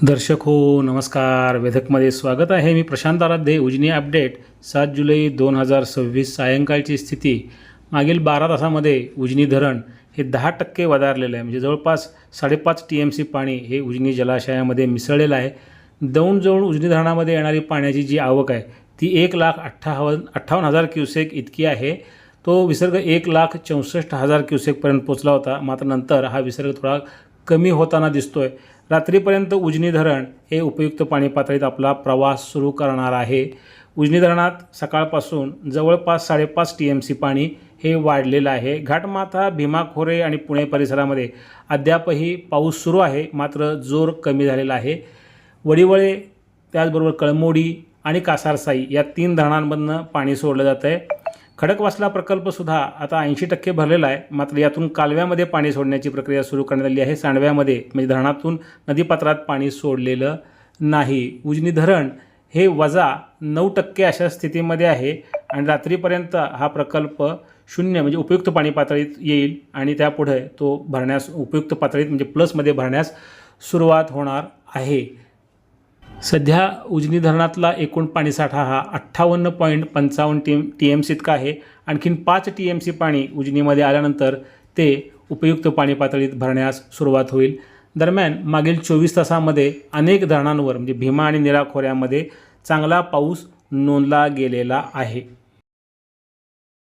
दर्शक हो नमस्कार. वेधकमध्ये स्वागत आहे. मी प्रशांत आराध्य. उजनी अपडेट 7 जुलै 2026 सायंकाळची स्थिती. मागील 12 तासामध्ये उजनी धरण हे 10% वधारलेलं आहे. म्हणजे जवळपास 5.5 TMC पाणी हे उजनी जलाशयामध्ये मिसळलेलं आहे. दौंड जवळ उजनी धरणामध्ये येणारी पाण्याची जी आवक आहे ती 1,58,000 क्युसेक इतकी आहे. तो विसर्ग 1,64,000 क्युसेकपर्यंत पोचला होता. मात्र नंतर हा विसर्ग थोडा कमी होताना दिसतोय. रात्रीपर्यंत उजनी धरण हे उपयुक्त पाणी पातळीत आपला प्रवास सुरू करणार आहे. उजनी धरणात सकाळपासून जवळपास 5.5 TMC पाणी हे वाढलेलं आहे. घाटमाथा, भीमा खोरे आणि पुणे परिसरामध्ये अद्यापही पाऊस सुरू आहे, मात्र जोर कमी झालेला आहे. वडिवळे, त्याचबरोबर कळमोडी आणि कासारसाई या 3 धरणांमधनं पाणी सोडलं जातं आहे. खडकवासला प्रकल्पसुद्धा आता 80% भरलेला आहे. मात्र यातून कालव्यामध्ये पाणी सोडण्याची प्रक्रिया सुरू करण्यात आली आहे. सांडव्यामध्ये म्हणजे धरणातून नदीपात्रात पाणी सोडलेलं नाही. उजनी धरण हे -9% अशा स्थितीमध्ये आहे आणि रात्रीपर्यंत हा प्रकल्प 0 म्हणजे उपयुक्त पाणी पातळीत येईल आणि त्यापुढे तो भरण्यास उपयुक्त पातळीत म्हणजे प्लसमध्ये भरण्यास सुरुवात होणार आहे. सध्या उजनी धरणातला एकूण पाणीसाठा हा 58.55 TMC इतका आहे. आणखीन 5 TMC पाणी उजनीमध्ये आल्यानंतर ते उपयुक्त पाणी पातळीत भरण्यास सुरुवात होईल. दरम्यान मागील 24 तासामध्ये अनेक धरणांवर म्हणजे भीमा आणि नीरा खोऱ्यामध्ये चांगला पाऊस नोंदला गेलेला आहे.